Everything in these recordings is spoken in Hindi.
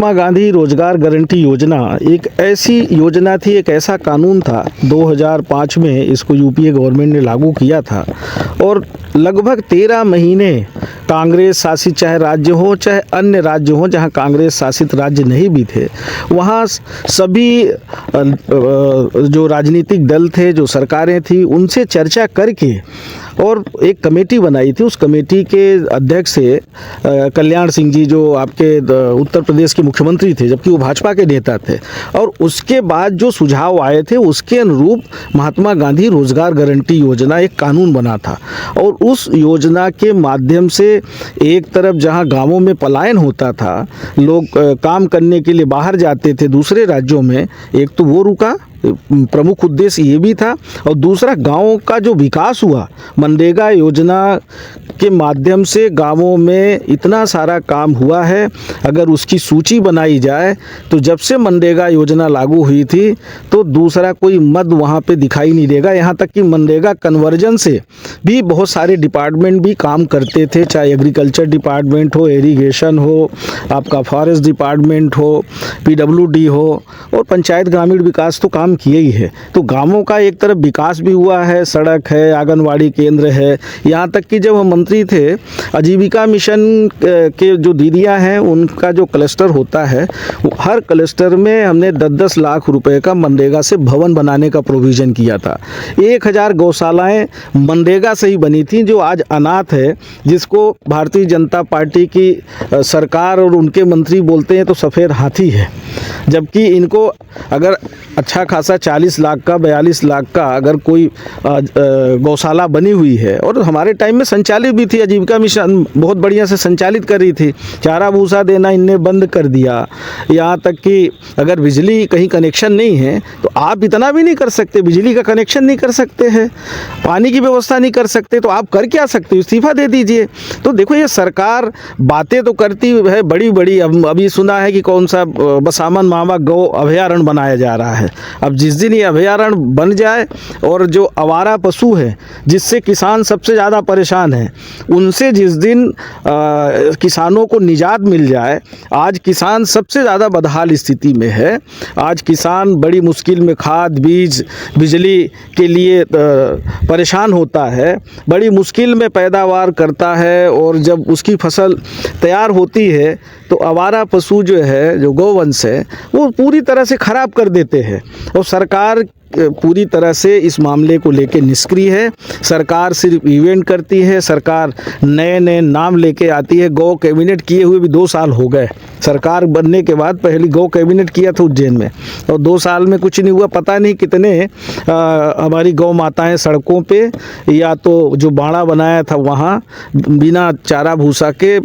महात्मा गांधी रोजगार गारंटी योजना एक ऐसी योजना थी, एक ऐसा कानून था। 2005 में इसको यूपीए गवर्नमेंट ने लागू किया था और लगभग 13 महीने कांग्रेस शासित चाहे राज्य हो चाहे अन्य राज्य हो, जहां कांग्रेस शासित राज्य नहीं भी थे, वहां सभी जो राजनीतिक दल थे, जो सरकारें थी, उनसे चर्चा करके और एक कमेटी बनाई थी। उस कमेटी के अध्यक्ष से कल्याण सिंह जी, जो आपके उत्तर प्रदेश के मुख्यमंत्री थे, जबकि वो भाजपा के नेता थे। और उसके बाद जो सुझाव आए थे उसके अनुरूप महात्मा गांधी रोजगार गारंटी योजना एक कानून बना था। और उस योजना के माध्यम से एक तरफ जहां गांवों में पलायन होता था, लोग काम करने के लिए बाहर जाते थे दूसरे राज्यों में, एक तो वो रुका, प्रमुख उद्देश्य ये भी था। और दूसरा, गांवों का जो विकास हुआ, मनरेगा योजना के माध्यम से गांवों में इतना सारा काम हुआ है। अगर उसकी सूची बनाई जाए तो जब से मनरेगा योजना लागू हुई थी तो दूसरा कोई मद वहाँ पे दिखाई नहीं देगा। यहाँ तक कि मनरेगा कन्वर्जन से भी बहुत सारे डिपार्टमेंट भी काम करते थे, चाहे एग्रीकल्चर डिपार्टमेंट हो, इरिगेशन हो, आपका फॉरेस्ट डिपार्टमेंट हो, पीडब्ल्यूडी हो, और पंचायत ग्रामीण विकास तो काम किए ही है। तो गांवों का एक तरफ विकास भी हुआ है, सड़क है, आंगनवाड़ी केंद्र है। यहाँ तक कि जब हम मंत्री थे, आजीविका मिशन के जो दीदियाँ हैं उनका जो क्लस्टर होता है, हर क्लस्टर में हमने 10-10 लाख रुपए का मनरेगा से भवन बनाने का प्रोविज़न किया था। 1000 गौशालाएँ मनरेगा से ही बनी थी, जो आज अनाथ है, जिसको भारतीय जनता पार्टी की सरकार और उनके मंत्री बोलते हैं तो सफ़ेद हाथी है। जबकि इनको अगर अच्छा खासा 40 लाख का, 42 लाख का अगर कोई गौशाला बनी हुई है, और हमारे टाइम में संचालित भी थी, आजीविका मिशन बहुत बढ़िया से संचालित कर रही थी। चारा भूसा देना इनने बंद कर दिया। यहाँ तक कि अगर बिजली कहीं कनेक्शन नहीं है तो आप इतना भी नहीं कर सकते, बिजली का कनेक्शन नहीं कर सकते हैं, पानी की व्यवस्था नहीं कर सकते, तो आप कर क्या सकते हो? इस्तीफा दे दीजिए। तो देखो, ये सरकार बातें तो करती है बड़ी बड़ी। अभी सुना है कि कौन सा बसामन मामा गौ अभयारण्य बनाया जा रहा है। अब जिस दिन ये अभयारण्य बन जाए और जो आवारा पशु है, जिससे किसान सबसे ज़्यादा परेशान है, उनसे जिस दिन किसानों को निजात मिल जाए, आज किसान सबसे ज़्यादा बदहाल स्थिति में है। आज किसान बड़ी मुश्किल में खाद, बीज, बिजली के लिए परेशान होता है, बड़ी मुश्किल में पैदावार करता है, और जब उसकी फसल तैयार होती है तो आवारा पशु जो है, जो गौवंश है, वो पूरी तरह से ख़राब कर देते हैं। और सरकार पूरी तरह से इस मामले को लेके निष्क्रिय है। सरकार सिर्फ इवेंट करती है, सरकार नए नए नाम लेके आती है। गौ कैबिनेट किए हुए भी 2 साल हो गए। सरकार बनने के बाद पहली गौ कैबिनेट किया था उज्जैन में, और 2 साल में कुछ नहीं हुआ। पता नहीं कितने हमारी गौ माताएं सड़कों पे, या तो जो बाड़ा बनाया था वहाँ बिना चारा भूसा के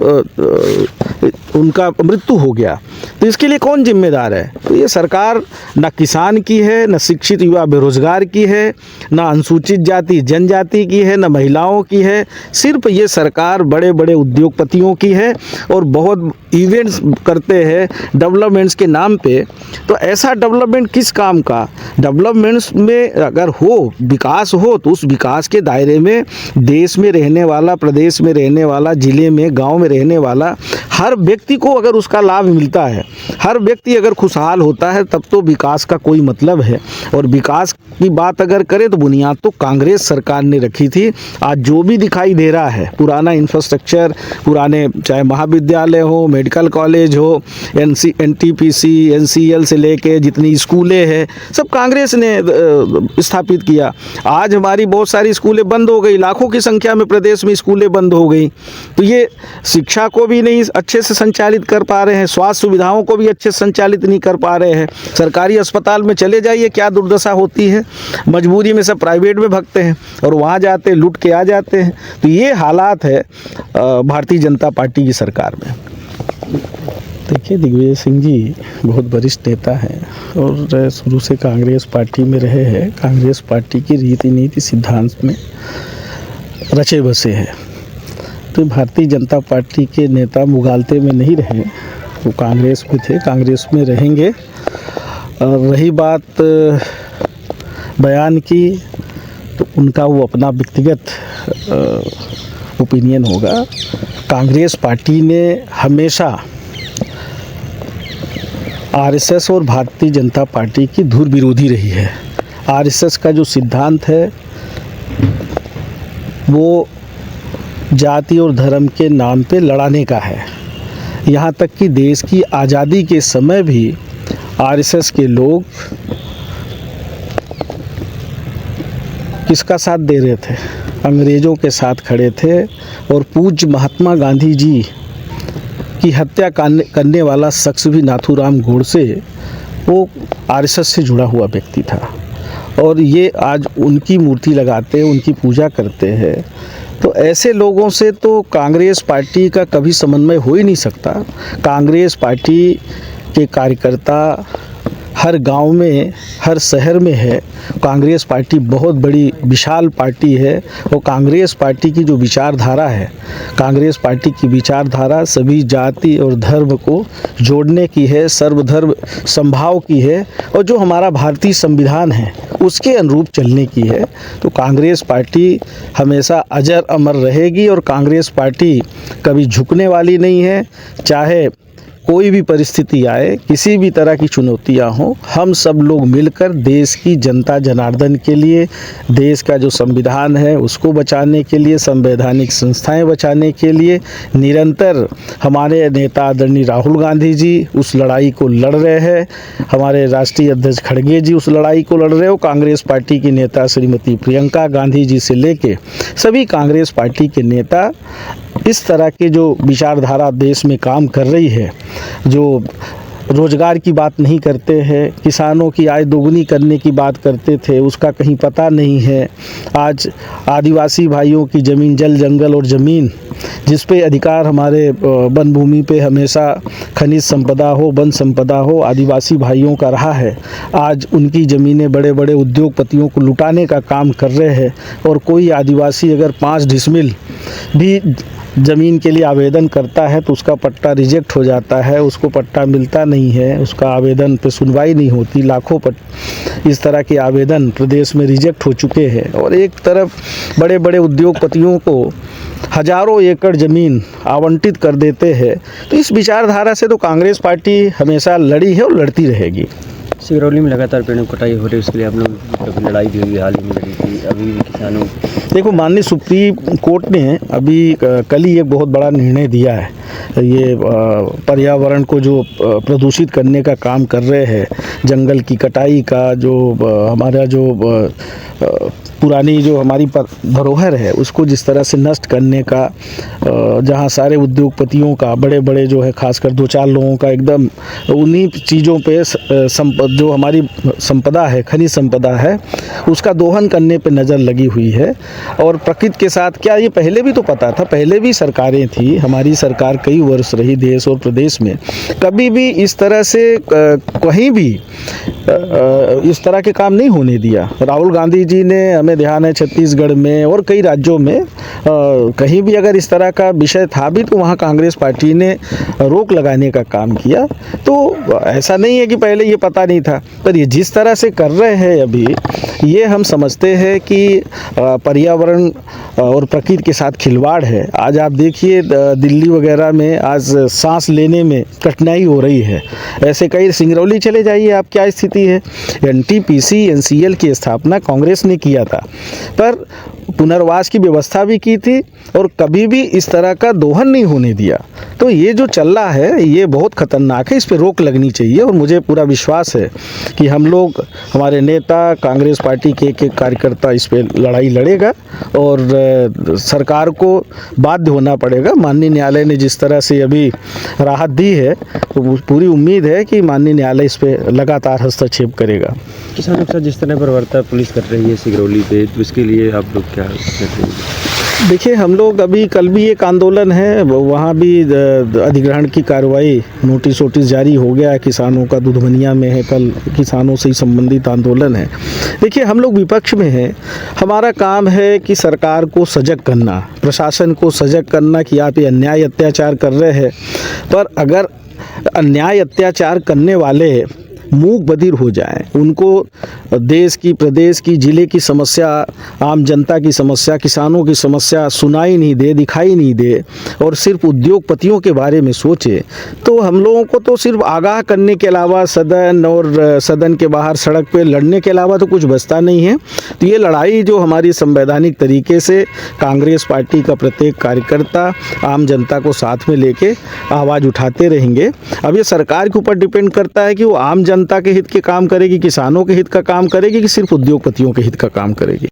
उनका मृत्यु हो गया। तो इसके लिए कौन जिम्मेदार है? तो ये सरकार न किसान की है, न शिक्षित युवा बेरोजगार की है, न अनुसूचित जाति जनजाति की है, न महिलाओं की है। सिर्फ ये सरकार बड़े बड़े उद्योगपतियों की है, और बहुत इवेंट्स करते हैं डेवलपमेंट्स के नाम पे। तो ऐसा डेवलपमेंट किस काम का? डेवलपमेंट्स में अगर हो, विकास हो, तो उस विकास के दायरे में देश में रहने वाला, प्रदेश में रहने वाला, ज़िले में, गांव में रहने वाला हर व्यक्ति को अगर उसका लाभ मिलता है, हर व्यक्ति अगर खुशहाल होता है, तब तो विकास का कोई मतलब है। और विकास की बात अगर करें तो बुनियाद तो कांग्रेस सरकार ने रखी थी। आज जो भी दिखाई दे रहा है, पुराना इंफ्रास्ट्रक्चर, पुराने चाहे महाविद्यालय हो, मेडिकल कॉलेज हो, NTPC, NCL से लेके जितनी स्कूलें हैं, सब कांग्रेस ने स्थापित किया। आज हमारी बहुत सारी स्कूलें बंद हो गई, लाखों की संख्या में प्रदेश में स्कूलें बंद हो गई। तो ये शिक्षा को भी नहीं अच्छे से संचालित कर पा रहे हैं, स्वास्थ्य सुविधाओं को भी अच्छे से संचालित नहीं कर पा रहे हैं। सरकारी अस्पताल में चले जाइए, क्या दुर्दशा होती है। मजबूरी में सब प्राइवेट में भागते हैं और वहाँ जाते लूट के आ जाते हैं। तो ये हालात है भारतीय जनता पार्टी की सरकार में। देखिए, दिग्विजय सिंह जी बहुत वरिष्ठ नेता हैं और शुरू से कांग्रेस पार्टी में रहे हैं। कांग्रेस पार्टी की रीति नीति सिद्धांत में रचे बसे हैं। तो भारतीय जनता पार्टी के नेता मुगालते में नहीं रहे, वो कांग्रेस में थे, कांग्रेस में रहेंगे। और रही बात बयान की, तो उनका वो अपना व्यक्तिगत ओपिनियन होगा। कांग्रेस पार्टी ने हमेशा आरएसएस और भारतीय जनता पार्टी की धुर विरोधी रही है। आरएसएस का जो सिद्धांत है वो जाति और धर्म के नाम पे लड़ाने का है। यहाँ तक कि देश की आज़ादी के समय भी आरएसएस के लोग किसका साथ दे रहे थे? अंग्रेज़ों के साथ खड़े थे। और पूज्य महात्मा गांधी जी की हत्या करने वाला शख्स भी नाथूराम गोडसे वो आरएसएस से जुड़ा हुआ व्यक्ति था। और ये आज उनकी मूर्ति लगाते हैं, उनकी पूजा करते हैं। तो ऐसे लोगों से तो कांग्रेस पार्टी का कभी समन्वय हो ही नहीं सकता। कांग्रेस पार्टी के कार्यकर्ता हर गांव में, हर शहर में है। कांग्रेस पार्टी बहुत बड़ी विशाल पार्टी है और कांग्रेस पार्टी की जो विचारधारा है, कांग्रेस पार्टी की विचारधारा सभी जाति और धर्म को जोड़ने की है, सर्वधर्म समभाव की है और जो हमारा भारतीय संविधान है उसके अनुरूप चलने की है। तो कांग्रेस पार्टी हमेशा अजर अमर रहेगी और कांग्रेस पार्टी कभी झुकने वाली नहीं है। चाहे कोई भी परिस्थिति आए, किसी भी तरह की चुनौतियां हों, हम सब लोग मिलकर देश की जनता जनार्दन के लिए, देश का जो संविधान है उसको बचाने के लिए, संवैधानिक संस्थाएं बचाने के लिए निरंतर हमारे नेता आदरणीय राहुल गांधी जी उस लड़ाई को लड़ रहे हैं। हमारे राष्ट्रीय अध्यक्ष खड़गे जी उस लड़ाई को लड़ रहे हो। कांग्रेस पार्टी की नेता श्रीमती प्रियंका गांधी जी से लेके सभी कांग्रेस पार्टी के नेता इस तरह के जो विचारधारा देश में काम कर रही है, जो रोजगार की बात नहीं करते हैं, किसानों की आय दोगुनी करने की बात करते थे, उसका कहीं पता नहीं है। आज आदिवासी भाइयों की ज़मीन, जल जंगल और ज़मीन जिस पे अधिकार हमारे वन भूमि पे हमेशा खनिज संपदा हो, वन संपदा हो, आदिवासी भाइयों का रहा है। आज उनकी ज़मीनें बड़े बड़े उद्योगपतियों को लुटाने का काम कर रहे हैं। और कोई आदिवासी अगर 5 डिसमिल भी ज़मीन के लिए आवेदन करता है तो उसका पट्टा रिजेक्ट हो जाता है, उसको पट्टा मिलता नहीं है, उसका आवेदन पे सुनवाई नहीं होती। लाखों इस तरह के आवेदन प्रदेश में रिजेक्ट हो चुके हैं। और एक तरफ बड़े बड़े उद्योगपतियों को हजारों एकड़ ज़मीन आवंटित कर देते हैं। तो इस विचारधारा से तो कांग्रेस पार्टी हमेशा लड़ी है और लड़ती रहेगी। सिंगरौली में लगातार पेड़ों की कटाई हो रही है, उसके लिए आप लोग कभी लड़ाई भी हुई, हाल ही में लड़ी थी, अभी भी किसानों। देखो, माननीय सुप्रीम कोर्ट ने अभी कल ही एक बहुत बड़ा निर्णय दिया है। ये पर्यावरण को जो प्रदूषित करने का काम कर रहे हैं, जंगल की कटाई का, जो हमारा जो पुरानी जो हमारी धरोहर है उसको जिस तरह से नष्ट करने का, जहाँ सारे उद्योगपतियों का, बड़े बड़े जो है खासकर 2-4 लोगों का एकदम उन्हीं चीज़ों पे जो हमारी संपदा है, खनिज संपदा है, उसका दोहन करने पे नज़र लगी हुई है। और प्रकृति के साथ क्या, ये पहले भी तो पता था, पहले भी सरकारें थी, हमारी सरकार कई वर्ष रही देश और प्रदेश में, कभी भी इस तरह से कहीं भी इस तरह के काम नहीं होने दिया। राहुल गांधी जी ने, हमें ध्यान है छत्तीसगढ़ में और कई राज्यों में कहीं भी अगर इस तरह का विषय था भी तो वहाँ कांग्रेस पार्टी ने रोक लगाने का काम किया। तो ऐसा नहीं है कि पहले ये पता नहीं था, पर ये जिस तरह से कर रहे हैं अभी, ये हम समझते हैं कि पर्यावरण और प्रकृति के साथ खिलवाड़ है। आज आप देखिए दिल्ली वगैरह में आज सांस लेने में कठिनाई हो रही है। ऐसे कई, सिंगरौली चले जाइए आप, क्या स्थिति है। एनटीपीसी एनसीएल की स्थापना कांग्रेस ने किया था, पर पुनर्वास की व्यवस्था भी की थी और कभी भी इस तरह का दोहन नहीं होने दिया। तो ये जो चल रहा है ये बहुत खतरनाक है, इस पे रोक लगनी चाहिए। और मुझे पूरा विश्वास है कि हम लोग, हमारे नेता, कांग्रेस पार्टी के एक कार्यकर्ता इस पे लड़ाई लड़ेगा और सरकार को बाध्य होना पड़ेगा। माननीय न्यायालय ने जिस तरह से अभी राहत दी है तो पूरी उम्मीद है कि माननीय न्यायालय इस पे लगातार हस्तक्षेप करेगा। किसानों के साथ जिस तरह पर वार्ता पुलिस कर रही है सिंगरौली पे, तो इसके लिए आप लोग क्या कर रहे हैं? देखिए, हम लोग अभी कल भी एक आंदोलन है, वहाँ भी अधिग्रहण की कार्रवाई, नोटिस वोटिस जारी हो गया है किसानों का, दुधमनिया में है, कल किसानों से ही संबंधित आंदोलन है। देखिए, हम लोग विपक्ष में हैं, हमारा काम है कि सरकार को सजग करना, प्रशासन को सजग करना कि आप ये अन्याय अत्याचार कर रहे हैं। पर अगर अन्याय अत्याचार करने वाले मूक बधिर हो जाएं, उनको देश की, प्रदेश की, जिले की समस्या, आम जनता की समस्या, किसानों की समस्या सुनाई नहीं दे, दिखाई नहीं दे और सिर्फ उद्योगपतियों के बारे में सोचे, तो हम लोगों को तो सिर्फ आगाह करने के अलावा सदन और सदन के बाहर सड़क पे लड़ने के अलावा तो कुछ बचता नहीं है। तो ये लड़ाई जो हमारी संवैधानिक तरीके से कांग्रेस पार्टी का प्रत्येक कार्यकर्ता आम जनता को साथ में लेके आवाज़ उठाते रहेंगे। अब ये सरकार के ऊपर डिपेंड करता है कि वो आम जनता के हित के काम करेगी, किसानों के हित का काम करेगी कि सिर्फ उद्योगपतियों के हित का काम करेगी।